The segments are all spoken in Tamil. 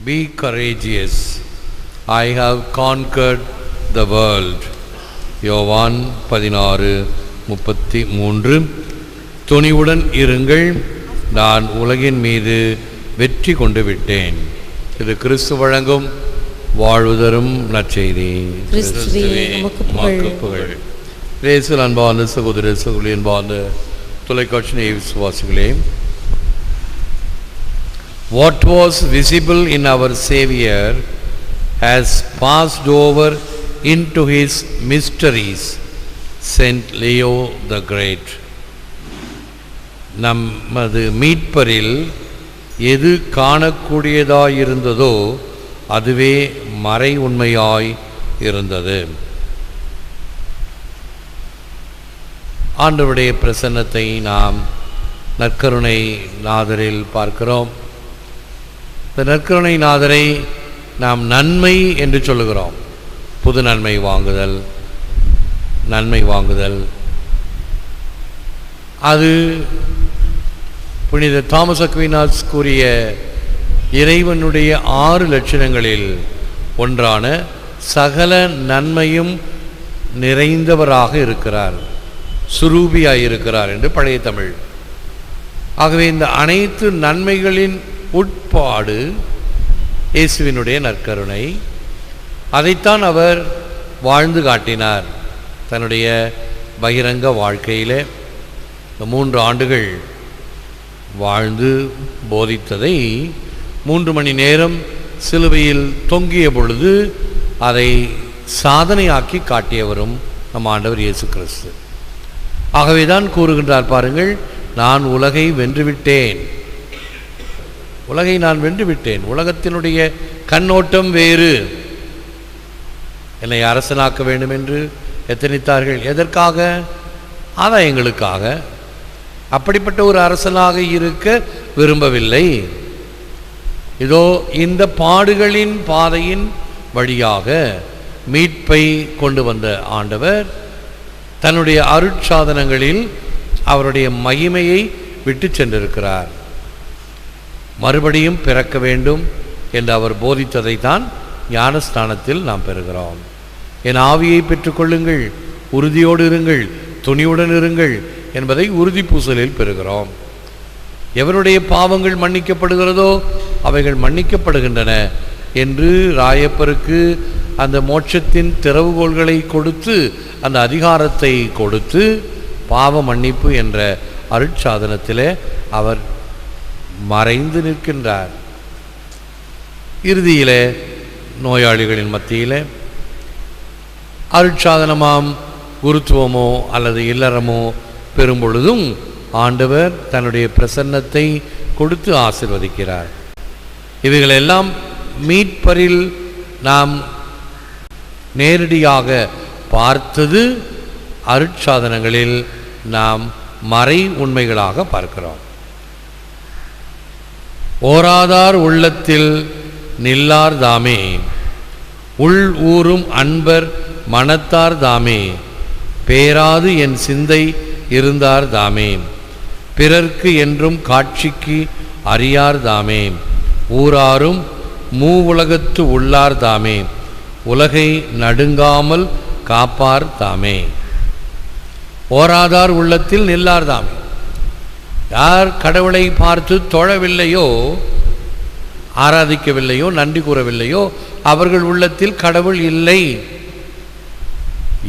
Be courageous. I have conquered the world. யோவான் 16:33. துணிவுடன் இருங்கள், நான் உலகின் மீது வெற்றி கொண்டு விட்டேன். இது கிறிஸ்து வழங்கும் வாழ்வுதரும் நற்செய்தி. இயேசுவில் அன்பார்ந்த சகோதர சகோதரி, அன்பார்ந்த தொலைக்காட்சி விசுவாசிகளே, what was visible in our Savior has passed over into his mysteries, Saint Leo the Great. நமது மீட்பரில் எது காணக்கூடியதாயிருந்ததோ அதுவே மறை உண்மையாய் இருந்தது. ஆண்டவருடைய பிரசன்னத்தை நாம் நற்கருணை நாதரில் பார்க்கிறோம். இந்த நற்கருணை நாதரை நாம் நன்மை என்று சொல்லுகிறோம். புது நன்மை வாங்குதல், நன்மை வாங்குதல், அது புனித தாமஸ் அக்வீனாஸ் கூறிய இறைவனுடைய 6 லட்சணங்களில் ஒன்றான சகல நன்மையும் நிறைந்தவராக இருக்கிறார், சுரூபியாய் இருக்கிறார் என்று பழைய தமிழ். ஆகவே இந்த அனைத்து நன்மைகளின் உட்பாடு இயேசுவினுடைய நற்கருணை. அதைத்தான் அவர் வாழ்ந்து காட்டினார். தன்னுடைய பகிரங்க வாழ்க்கையில் 3 ஆண்டுகள் வாழ்ந்து போதித்ததை 3 மணி நேரம் சிலுவையில் தொங்கிய பொழுது அதை சாதனையாக்கி காட்டியவரும் நம் ஆண்டவர் இயேசு கிறிஸ்து. ஆகவே தான் கூறுகின்றார், பாருங்கள், நான் உலகை வென்றுவிட்டேன். உலகை நான் வென்றுவிட்டேன். உலகத்தினுடைய கண்ணோட்டம் வேறு. என்னை அரசனாக்க வேண்டும் என்று எத்தனித்தார்கள். எதற்காக? ஆதாயங்களுக்காக. அப்படிப்பட்ட ஒரு அரசனாக இருக்க விரும்பவில்லை. இதோ இந்த பாடுகளின் பாதையின் வழியாக மீட்பை கொண்டு வந்த ஆண்டவர் தன்னுடைய அருட்சாதனங்களில் அவருடைய மகிமையை விட்டு சென்றிருக்கிறார். மறுபடியும் பிறக்க வேண்டும் என்று அவர் போதித்ததை தான் ஞானஸ்தானத்தில் நாம் பெறுகிறோம். என் ஆவியை பெற்றுக்கொள்ளுங்கள், உறுதியோடு இருங்கள், துணிவுடன் இருங்கள் என்பதை உறுதி பூசலில் பெறுகிறோம். எவருடைய பாவங்கள் மன்னிக்கப்படுகிறதோ அவைகள் மன்னிக்கப்படுகின்றன என்று ராயப்பருக்கு அந்த மோட்சத்தின் திறவுகோள்களை கொடுத்து, அந்த அதிகாரத்தை கொடுத்து, பாவ மன்னிப்பு என்ற அருட்சாதனத்திலே அவர் மறைந்து நிற்கின்றார். இறுதியிலே நோயாளிகளின் மத்தியிலே அருட்சாதனமாம் குருத்துவமோ அல்லது இல்லறமோ பெறும் பொழுதும் ஆண்டவர் தன்னுடைய பிரசன்னத்தை கொடுத்து ஆசீர்வதிக்கிறார். இவைகளெல்லாம் மீட்பரில் நாம் நேரடியாக பார்த்தது அருட்சாதனங்களில் நாம் மறை உண்மைகளாக பார்க்கிறோம். ஓராதார் உள்ளத்தில் நில்லார் தாமே, உள் ஊறும் அன்பர் மனத்தார் தாமே, பேராது என் சிந்தை இருந்தார் தாமே, பிறர்க்கு என்றும் காட்சிக்கு அறியார் தாமே, ஊராரும் மூவுலகத்து உள்ளார் தாமே, உலகை நடுங்காமல் காப்பார் தாமே. ஓராதார் உள்ளத்தில் நில்லார் தாமே. யார் கடவுளை பார்த்து தொழவில்லையோ, ஆராதிக்கவில்லையோ, நன்றி கூறவில்லையோ அவர்கள் உள்ளத்தில் கடவுள் இல்லை.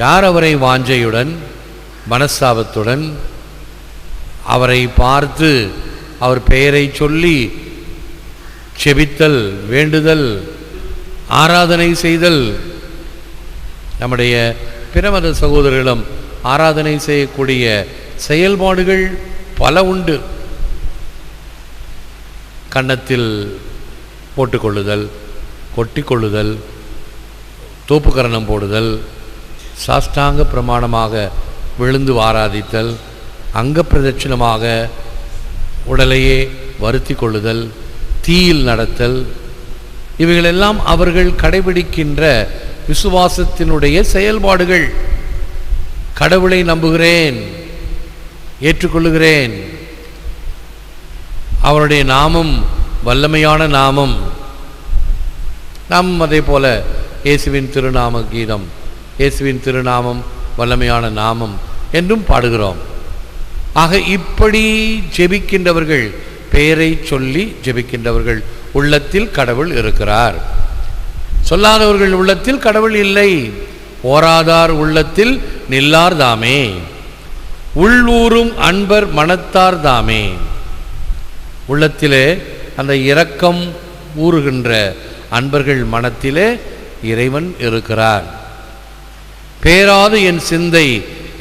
யார் அவரை வாஞ்சையுடன் மனஸ்தாபத்துடன் அவரை பார்த்து அவர் பெயரை சொல்லி செபித்தல், வேண்டுதல், ஆராதனை செய்தல். நம்முடைய பிரமத சகோதரர்களும் ஆராதனை செய்யக்கூடிய செயல்பாடுகள் பல உண்டு. கன்னத்தில் போட்டுக்கொள்ளுதல், கொட்டிக்கொள்ளுதல், தோப்புக்கரணம் போடுதல், சாஷ்டாங்க பிரமாணமாக விழுந்து ஆராதித்தல், அங்க பிரதட்சிணமாக உடலையே வருத்தி கொள்ளுதல், தீயில் நடத்தல், இவைகளெல்லாம் அவர்கள் கடைபிடிக்கின்ற விசுவாசத்தினுடைய செயல்பாடுகள். கடவுளை நம்புகிறேன், ஏற்றுக்கொள்ளுகிறேன், அவருடைய நாமம் வல்லமையான நாமம், நாம் அதே போல இயேசுவின் திருநாம கீதம், இயேசுவின் திருநாமம் வல்லமையான நாமம் என்றும் பாடுகிறோம். ஆக இப்படி ஜெபிக்கின்றவர்கள், பெயரை சொல்லி ஜெபிக்கின்றவர்கள் உள்ளத்தில் கடவுள் இருக்கிறார். சொல்லாதவர்கள் உள்ளத்தில் கடவுள் இல்லை. ஓராதார் உள்ளத்தில் நில்லார் தாமே, உள்ளூரும் அன்பர் மனத்தார் தாமே. உள்ளத்திலே அந்த இரக்கம் ஊறுகின்ற அன்பர்கள் மனத்திலே இறைவன் இருக்கிறார். பேராது என் சிந்தை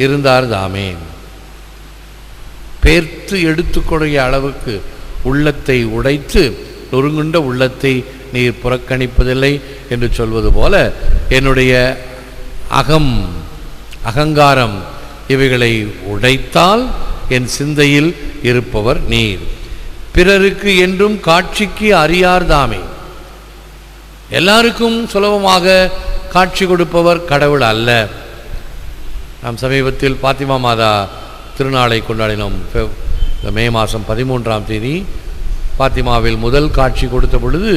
இருந்தார் தாமே. பேர்த்து எடுத்துக்கொடைய அளவுக்கு உள்ளத்தை உடைத்து நொறுங்குண்ட உள்ளத்தை நீர் புறக்கணிப்பதில்லை என்று சொல்வது போல, என்னுடைய அகங்காரம் இவைகளை உடைத்தால் என் சிந்தையில் இருப்பவர் நீர். பிறருக்கு என்றும் காட்சிக்கு அறியார்தாமே. எல்லாருக்கும் சுலபமாக காட்சி கொடுப்பவர் கடவுள் அல்ல. நாம் சமீபத்தில் பாத்திமா மாதா திருநாளை கொண்டாடினோம். மே மாதம் 13ஆம் தேதி பாத்திமாவில் முதல் காட்சி கொடுத்த பொழுது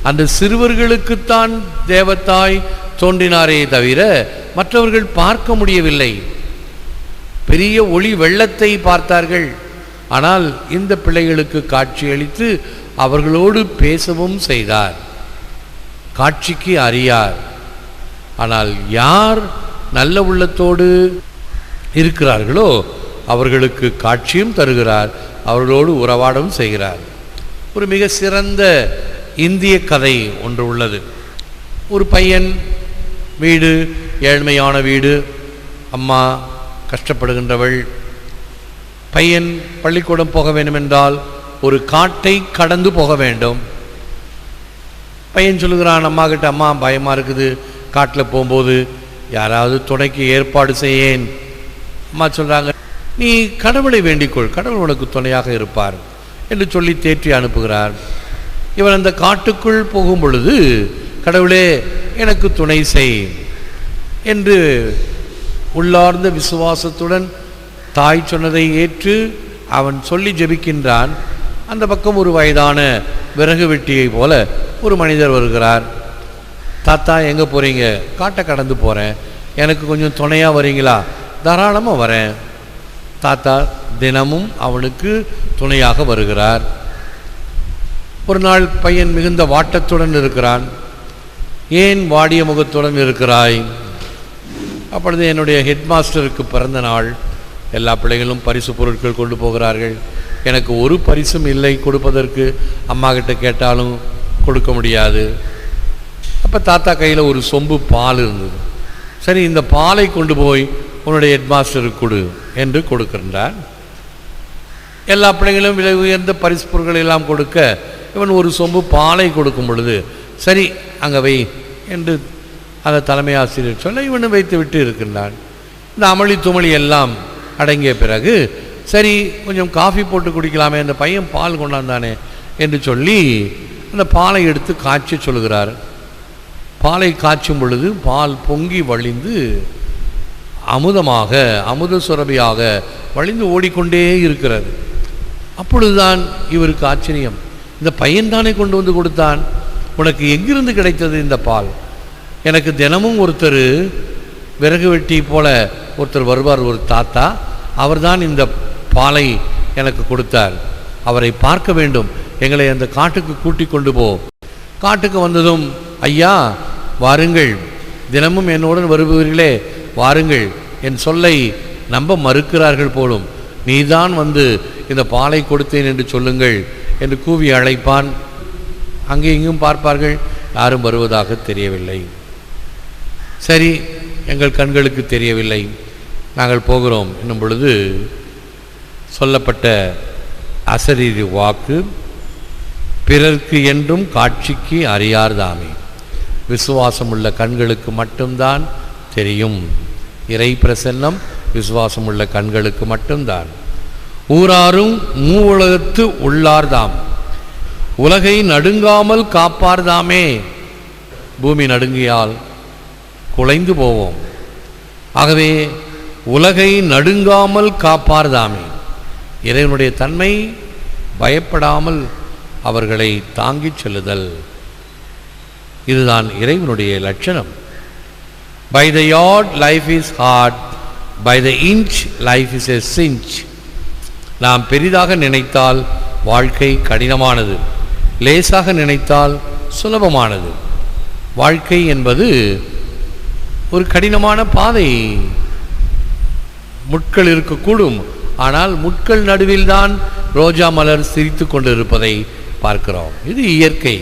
அந்த சிறுவர்களுக்குத்தான் தேவத்தாய் தோன்றினாரே தவிர மற்றவர்கள் பார்க்க முடியவில்லை. பெரிய ஒளி வெள்ளத்தை பார்த்தார்கள். ஆனால் இந்த பிள்ளைகளுக்கு காட்சியளித்து அவர்களோடு பேசவும் செய்தார். காட்சிக்கு அறியார். ஆனால் யார் நல்ல உள்ளத்தோடு இருக்கிறார்களோ அவர்களுக்கு காட்சியும் தருகிறார், அவர்களோடு உறவாடவும் செய்கிறார். ஒரு மிக சிறந்த இந்திய கதை ஒன்று உள்ளது. ஒரு பையன், வீடு ஏழ்மையான வீடு, அம்மா கஷ்டப்படுகின்றவள். பையன் பள்ளிக்கூடம் போக வேண்டுமென்றால் ஒரு காட்டை கடந்து போக வேண்டும். பையன் சொல்லுகிறான் அம்மா கிட்ட, அம்மா பயமாக இருக்குது, காட்டில் போகும்போது யாராவது துணைக்கு ஏற்பாடு செய்யேன். அம்மா சொல்கிறாங்க, நீ கடவுளை வேண்டிக்கொள், கடவுள் உனக்கு துணையாக இருப்பார் என்று சொல்லி தேற்றி அனுப்புகிறார். இவன் அந்த காட்டுக்குள் போகும் பொழுது, கடவுளே எனக்கு துணை செய் என்று உள்ளார்ந்த விசுவாசத்துடன் தாய் சொன்னதை ஏற்று அவன் சொல்லி ஜெபிக்கின்றான். அந்த பக்கம் ஒரு வயதான விறகு வெட்டியை போல ஒரு மனிதர் வருகிறார். தாத்தா எங்கே போகிறீங்க? காட்டை கடந்து போகிறேன், எனக்கு கொஞ்சம் துணையாக வரீங்களா? தாராளமாக வரேன். தாத்தா தினமும் அவனுக்கு துணையாக வருகிறார். ஒரு நாள் பையன் மிகுந்த வாட்டத்துடன் இருக்கிறான். ஏன் வாடிய முகத்துடன் இருக்கிறாய்? அப்பொழுது என்னுடைய ஹெட்மாஸ்டருக்கு பிறந்த நாள், எல்லா பிள்ளைகளும் பரிசு பொருட்கள் கொண்டு போகிறார்கள், எனக்கு ஒரு பரிசும் இல்லை கொடுப்பதற்கு, அம்மா கிட்ட கேட்டாலும் கொடுக்க முடியாது. அப்போ தாத்தா கையில் ஒரு சொம்பு பால் இருந்தது. சரி, இந்த பாலை கொண்டு போய் உன்னுடைய ஹெட்மாஸ்டருக்கு கொடு என்று கொடுக்கின்றார். எல்லா பிள்ளைகளும் விலை உயர்ந்த பரிசு பொருட்கள் எல்லாம் கொடுக்க, இவன் ஒரு சொம்பு பாலை கொடுக்கும் பொழுது, சரி அங்கே வை என்று அந்த தலைமை ஆசிரியர் சொல்ல இவனு வைத்து விட்டு இருக்கின்றான். இந்த அமளி துமளி எல்லாம் அடங்கிய பிறகு, சரி கொஞ்சம் காஃபி போட்டு குடிக்கலாமே, அந்த பையன் பால் கொண்டாந்தானே என்று சொல்லி அந்த பாலை எடுத்து காய்ச்சி சொல்கிறார். பாலை காய்ச்சும் பொழுது பால் பொங்கி வழிந்து அமுதமாக, அமுத சுரபியாக வழிந்து ஓடிக்கொண்டே இருக்கிறது. அப்பொழுதுதான் இவருக்கு ஆச்சரியம், இந்த பையன்தானே கொண்டு வந்து கொடுத்தான், உனக்கு எங்கிருந்து கிடைத்தது இந்த பால்? எனக்கு தினமும் ஒருத்தர் விறகு வெட்டி போல ஒருத்தர் வருவார், ஒரு தாத்தா, அவர்தான் இந்த பாலை எனக்கு கொடுத்தார், அவரை பார்க்க வேண்டும், எங்களை அந்த காட்டுக்கு கூட்டி கொண்டு போ. காட்டுக்கு வந்ததும், ஐயா வாருங்கள், தினமும் என்னுடன் வருபவர்களே வாருங்கள், என் சொல்லை நம்ப மறுக்கிறார்கள் போலும், நீதான் வந்து இந்த பாலை கொடுத்தேன் என்று சொல்லுங்கள் என்று கூவி அழைப்பான். அங்கே இங்கும் பார்ப்பார்கள், யாரும் வருவதாக தெரியவில்லை. சரி, எங்கள் கண்களுக்கு தெரியவில்லை, நாங்கள் போகிறோம் என்னும் பொழுது சொல்லப்பட்ட அசரீரி வாக்கு, பிறர்க்கு என்றும் காட்சிக்கு அறியார்தாமே. விசுவாசம் உள்ள கண்களுக்கு மட்டும்தான் தெரியும். இறை பிரசன்னம் விசுவாசம் உள்ள கண்களுக்கு மட்டும்தான். ஊராரும் மூவுலகத்து உள்ளார்தாம், உலகை நடுங்காமல் காப்பார்தாமே. பூமி நடுங்கியால் குலைந்து போவோம். ஆகவே உலகை நடுங்காமல் காப்பார்தாமே. இறைவனுடைய தன்மை பயப்படாமல் அவர்களை தாங்கிச் செல்லுதல். இதுதான் இறைவனுடைய லட்சணம். By the yard life is hard, by the inch life is a cinch. நாம் பெரிதாக நினைத்தால் வாழ்க்கை கடினமானது, லேசாக நினைத்தால் சுலபமானது. வாழ்க்கை என்பது ஒரு கடினமான பாதை. முட்கள் இருக்கக்கூடும், ஆனால் முட்கள் நடுவில்தான் ரோஜா மலர் சிரித்து கொண்டிருப்பதை பார்க்கிறோம். இது இயற்கை.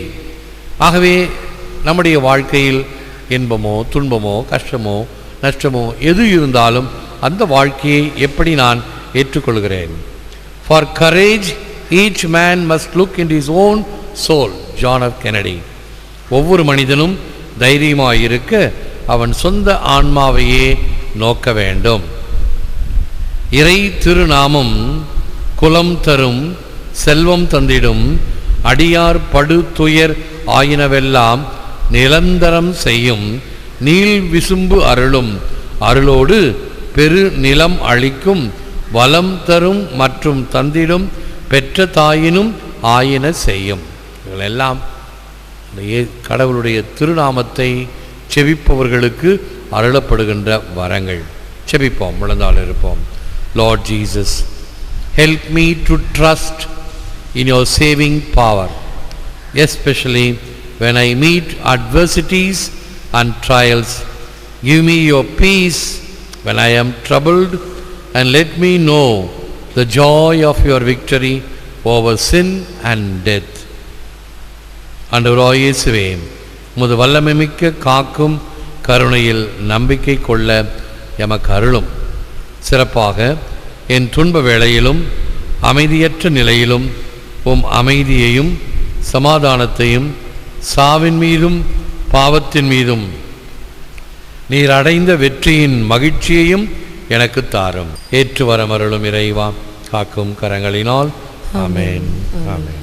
ஆகவே நம்முடைய வாழ்க்கையில் இன்பமோ துன்பமோ கஷ்டமோ நஷ்டமோ எது இருந்தாலும் அந்த வாழ்க்கையை எப்படி நான் ஏற்றுக்கொள்கிறேன்? For courage each man must look into his own soul. John F Kennedy. ஒவ்வொரு மனிதனும் தைரியமாயிருக்க அவன் சொந்த ஆன்மாவையே நோக்க வேண்டும். இறை திருநாமம் குலம் தரும் செல்வம் தந்திடும் அடியார் படு துயர் ஆயினவெல்லாம் நிரந்தரம் செய்யும் நீள் விசும்பு அருளும் அருளோடு பெரு நிலம் அளிக்கும் வளம் தரும் மற்றும் தந்திடும் பெற்ற தாயினும் ஆயின செய்யும். இவங்களெல்லாம் கடவுளுடைய திருநாமத்தை செபிப்பவர்களுக்கு அருளப்படுகின்ற வரங்கள். செபிப்போம், முழந்தால் இருப்போம். Lord Jesus, help me to trust in your saving power, especially when I meet adversities and trials. Give me your peace when I am troubled, and let me know the joy of your victory over sin and death. ஆண்டவராகிய இயேசுவே, உமது வல்லமைமிக்க காக்கும் கருணையில் நம்பிக்கை கொள்ள எமக்கு அருளும். சிறப்பாக என் துன்ப வேளையிலும் அமைதியற்ற நிலையிலும் உம் அமைதியையும் சமாதானத்தையும் சாவின் மீதும் பாவத்தின் மீதும் நீர் அடைந்த வெற்றியின் மகிழ்ச்சியையும் எனக்கு தாரும். ஏற்று வரமருளும் இறைவா, காக்கும் கரங்களினால். ஆமென். ஆமென்.